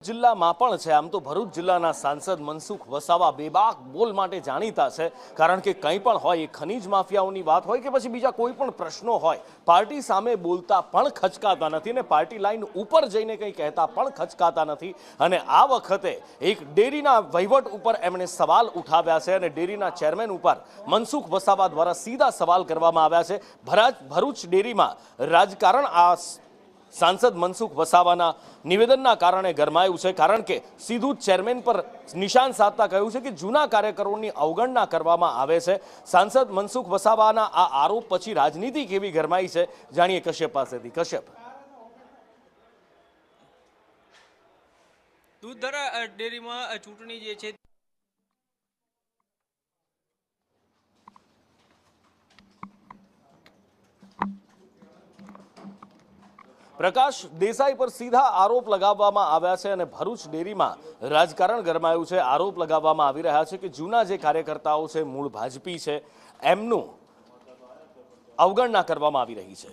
જિલ્લામાં પણ છે। આમ તો ભરૂચ જિલ્લાના સાંસદ મનસુખ વસાવા બેબાક બોલ માટે જાણીતા છે, કારણ કે કંઈ પણ હોય, એ ખનીજ માફિયાઓની વાત હોય કે પછી બીજા કોઈ પણ પ્રશ્નો હોય, પાર્ટી સામે બોલતા પણ ખચકાતા નથી ને પાર્ટી લાઈન ઉપર જઈને કંઈ કહેતા પણ ખચકાતા નથી। અને આ વખતે એક ડેરીના વહીવટ ઉપર એમણે સવાલ ઉઠાવ્યા છે અને ડેરીના ચેરમેન ઉપર મનસુખ વસાવા દ્વારા સીધા સવાલ કરવામાં આવ્યા છે। ભરૂચ ડેરીમાં રાજકારણ આ સાંસદ મનસુખ વસાવાના નિવેદનના કારણે ગરમાયું છે, કારણ કે સીધું ચેરમેન પર નિશાન સાધતા કહ્યું છે કે જૂના કાર્યકરોની અવગણના કરવામાં આવે છે। સાંસદ મનસુખ વસાવાના આ આરોપ પછી રાજનીતિ કેવી ગરમાઈ છે, જાણીએ કશ્યપ પાસેથી। કશ્યપ, દૂધધરા ડેરીમાં ચૂંટણી જે છે પ્રકાશ દેસાઈ પર સીધા આરોપ લગાવવામાં આવ્યા છે અને ભરૂચ ડેરીમાં રાજકારણ ગરમાયું છે। આરોપ લગાવવામાં આવી રહ્યા છે કે જૂના જે કાર્યકર્તાઓ છે, મૂળ ભાજપી છે, એમનું અવગણના કરવામાં આવી રહી છે।